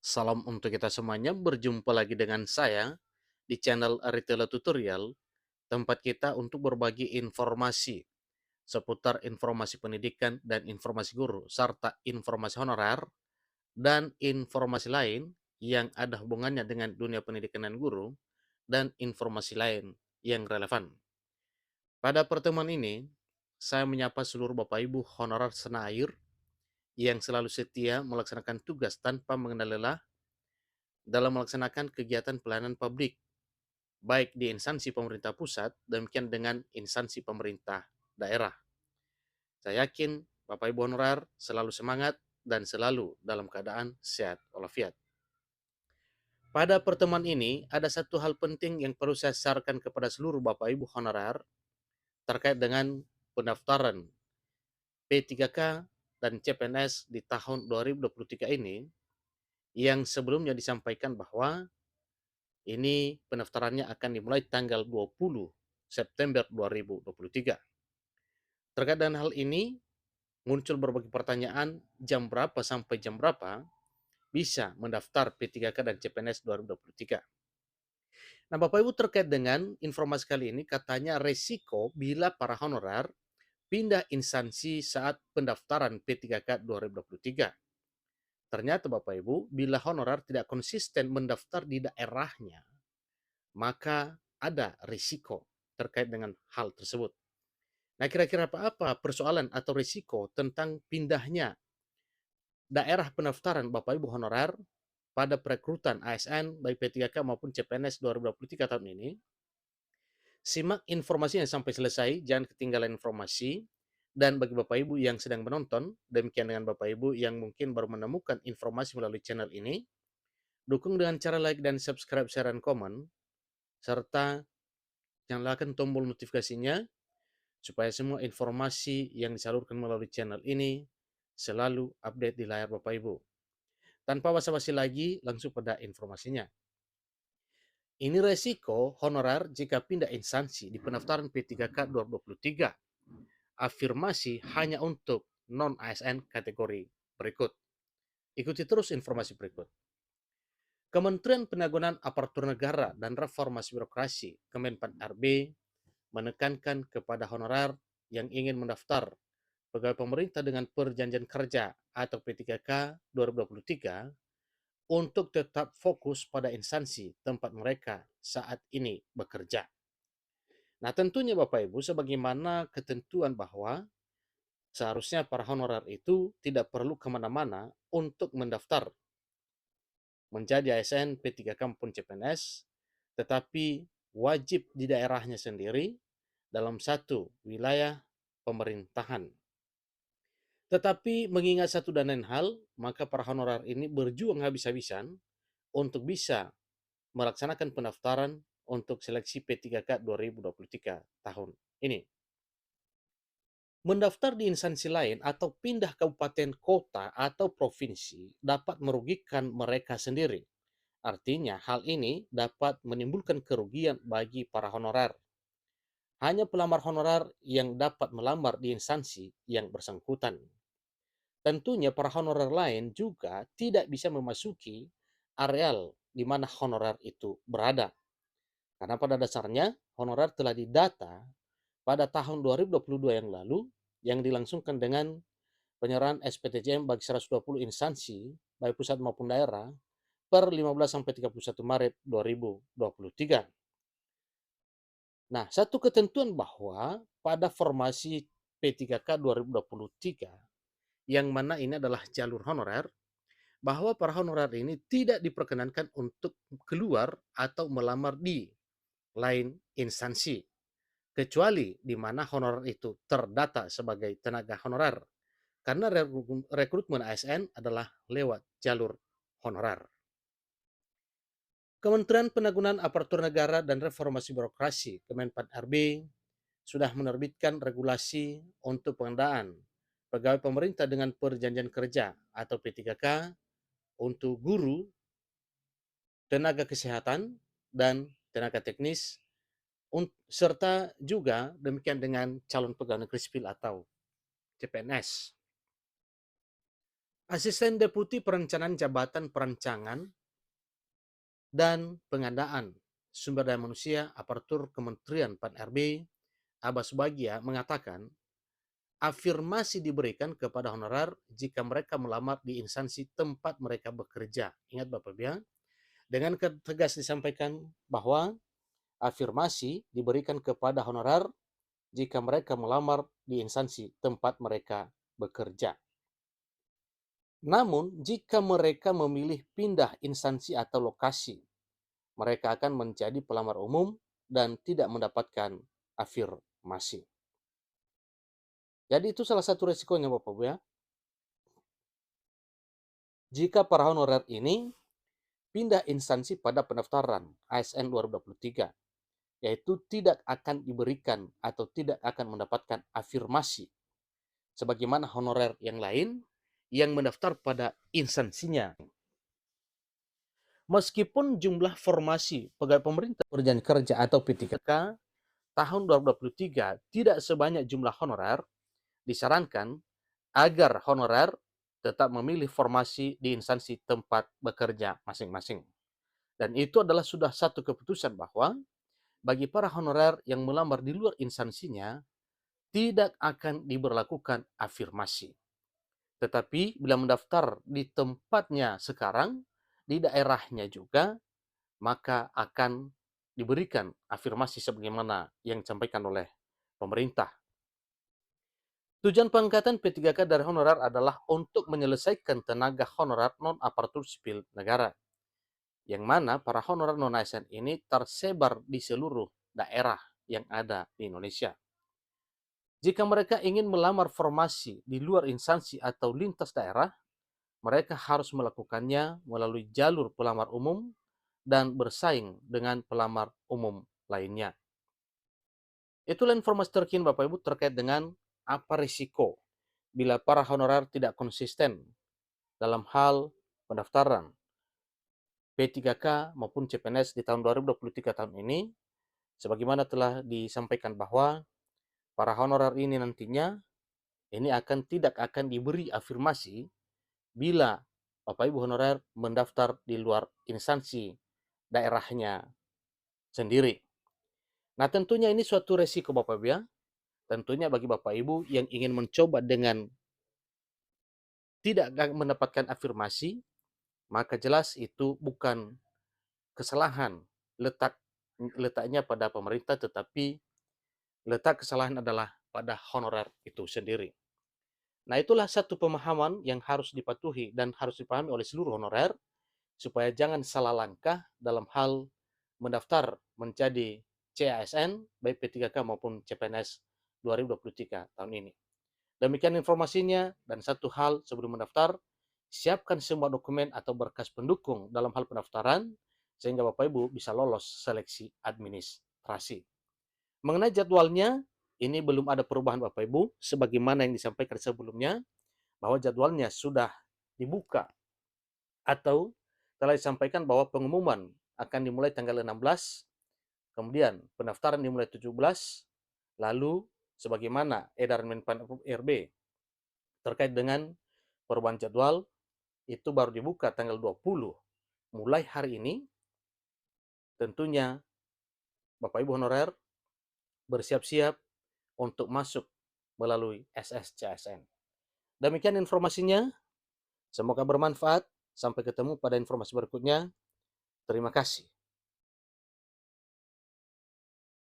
Salam untuk kita semuanya, berjumpa lagi dengan saya di channel Aritela Tutorial, tempat kita untuk berbagi informasi seputar informasi pendidikan dan informasi guru, serta informasi honorer dan informasi lain yang ada hubungannya dengan dunia pendidikan dan guru, dan informasi lain yang relevan. Pada pertemuan ini, saya menyapa seluruh Bapak Ibu honorer senair yang selalu setia melaksanakan tugas tanpa mengenal lelah dalam melaksanakan kegiatan pelayanan publik, baik di instansi pemerintah pusat, demikian dengan instansi pemerintah daerah. Saya yakin Bapak Ibu honorer selalu semangat dan selalu dalam keadaan sehat walafiat. Pada pertemuan ini, ada satu hal penting yang perlu saya sarankan kepada seluruh Bapak Ibu honorer terkait dengan pendaftaran P3K dan CPNS di tahun 2023 ini, yang sebelumnya disampaikan bahwa ini pendaftarannya akan dimulai tanggal 20 September 2023. Terkait dengan hal ini, muncul berbagai pertanyaan, jam berapa sampai jam berapa bisa mendaftar P3K dan CPNS 2023. Nah, Bapak Ibu, terkait dengan informasi kali ini, katanya resiko bila para honorer pindah instansi saat pendaftaran P3K 2023. Ternyata Bapak Ibu, bila honorer tidak konsisten mendaftar di daerahnya, maka ada risiko terkait dengan hal tersebut. Nah, kira-kira apa persoalan atau risiko tentang pindahnya daerah pendaftaran Bapak Ibu honorer pada perekrutan ASN baik P3K maupun CPNS 2023 tahun ini? Simak informasinya sampai selesai, jangan ketinggalan informasi. Dan bagi Bapak Ibu yang sedang menonton, demikian dengan Bapak Ibu yang mungkin baru menemukan informasi melalui channel ini, dukung dengan cara like dan subscribe, share, dan komen, serta nyalakan tombol notifikasinya supaya semua informasi yang disalurkan melalui channel ini selalu update di layar Bapak Ibu. Tanpa basa-basi lagi, langsung pada informasinya. Ini resiko honorer jika pindah instansi di pendaftaran P3K 2023. Afirmasi hanya untuk non-ASN kategori berikut. Ikuti terus informasi berikut. Kementerian Penanggulangan Aparatur Negara dan Reformasi Birokrasi Kemenpan RB menekankan kepada honorer yang ingin mendaftar pegawai pemerintah dengan perjanjian kerja atau P3K 2023 untuk tetap fokus pada instansi tempat mereka saat ini bekerja. Nah, tentunya Bapak Ibu, sebagaimana ketentuan bahwa seharusnya para honorer itu tidak perlu kemana-mana untuk mendaftar menjadi ASN, P3K maupun CPNS, tetapi wajib di daerahnya sendiri dalam satu wilayah pemerintahan. Tetapi mengingat satu dan lain hal, maka para honorer ini berjuang habis-habisan untuk bisa melaksanakan pendaftaran untuk seleksi P3K 2023 tahun ini. Mendaftar di instansi lain atau pindah kabupaten kota atau provinsi dapat merugikan mereka sendiri. Artinya, hal ini dapat menimbulkan kerugian bagi para honorer. Hanya pelamar honorer yang dapat melamar di instansi yang bersangkutan. Tentunya para honorer lain juga tidak bisa memasuki areal di mana honorer itu berada. Karena pada dasarnya honorer telah didata pada tahun 2022 yang lalu yang dilangsungkan dengan penyerahan SPTJM bagi 120 instansi baik pusat maupun daerah per 15 sampai 31 Maret 2023. Nah, satu ketentuan bahwa pada formasi P3K 2023 yang mana ini adalah jalur honorer, bahwa para honorer ini tidak diperkenankan untuk keluar atau melamar di lain instansi, kecuali di mana honorer itu terdata sebagai tenaga honorer, karena rekrutmen ASN adalah lewat jalur honorer. Kementerian Penanggulangan Aparatur Negara dan Reformasi Birokrasi Kemenpan RB sudah menerbitkan regulasi untuk pengadaan pegawai pemerintah dengan perjanjian kerja atau P3K untuk guru, tenaga kesehatan, dan tenaga teknis, serta juga demikian dengan calon pegawai negeri sipil atau CPNS. Asisten Deputi Perencanaan Jabatan Perancangan dan Pengadaan Sumber Daya Manusia Aparatur Kementerian PAN-RB, Abbas Bagia, mengatakan afirmasi diberikan kepada honorer jika mereka melamar di instansi tempat mereka bekerja. Ingat Bapak Ibu ya, dengan tegas disampaikan bahwa afirmasi diberikan kepada honorer jika mereka melamar di instansi tempat mereka bekerja. Namun, jika mereka memilih pindah instansi atau lokasi, mereka akan menjadi pelamar umum dan tidak mendapatkan afirmasi. Jadi itu salah satu resikonya Bapak Ibu ya. Jika para honorer ini pindah instansi pada pendaftaran ASN 2023, yaitu tidak akan diberikan atau tidak akan mendapatkan afirmasi sebagaimana honorer yang lain yang mendaftar pada instansinya. Meskipun jumlah formasi pegawai pemerintah perjanjian kerja atau P3K tahun 2023 tidak sebanyak jumlah honorer, disarankan agar honorer tetap memilih formasi di instansi tempat bekerja masing-masing. Dan itu adalah sudah satu keputusan bahwa bagi para honorer yang melamar di luar instansinya, tidak akan diberlakukan afirmasi. Tetapi bila mendaftar di tempatnya sekarang, di daerahnya juga, maka akan diberikan afirmasi sebagaimana yang disampaikan oleh pemerintah. Tujuan pengangkatan P3K dari honorer adalah untuk menyelesaikan tenaga honorer non-aparatur sipil negara, yang mana para honorer non-ASN ini tersebar di seluruh daerah yang ada di Indonesia. Jika mereka ingin melamar formasi di luar instansi atau lintas daerah, mereka harus melakukannya melalui jalur pelamar umum dan bersaing dengan pelamar umum lainnya. Itulah informasi terkini Bapak Ibu terkait dengan apa risiko bila para honorer tidak konsisten dalam hal pendaftaran P3K maupun CPNS di tahun 2023 tahun ini, sebagaimana telah disampaikan bahwa para honorer ini nantinya ini tidak akan diberi afirmasi bila Bapak Ibu honorer mendaftar di luar instansi daerahnya sendiri. Nah, tentunya ini suatu resiko Bapak Ibu ya. Tentunya bagi Bapak Ibu yang ingin mencoba dengan tidak mendapatkan afirmasi, maka jelas itu bukan kesalahan letaknya pada pemerintah, tetapi letak kesalahan adalah pada honorer itu sendiri. Nah, itulah satu pemahaman yang harus dipatuhi dan harus dipahami oleh seluruh honorer supaya jangan salah langkah dalam hal mendaftar menjadi CASN, baik P3K maupun CPNS 2023 tahun ini. Demikian informasinya, dan satu hal sebelum mendaftar, siapkan semua dokumen atau berkas pendukung dalam hal pendaftaran, sehingga Bapak Ibu bisa lolos seleksi administrasi. Mengenai jadwalnya, ini belum ada perubahan Bapak Ibu, sebagaimana yang disampaikan sebelumnya, bahwa jadwalnya sudah dibuka atau telah disampaikan bahwa pengumuman akan dimulai tanggal 16, kemudian pendaftaran dimulai 17, lalu sebagaimana edaran Menpan RB terkait dengan perubahan jadwal itu baru dibuka tanggal 20. Mulai hari ini tentunya Bapak Ibu honorer bersiap-siap untuk masuk melalui SSCSN. Demikian informasinya, semoga bermanfaat. Sampai ketemu pada informasi berikutnya. Terima kasih.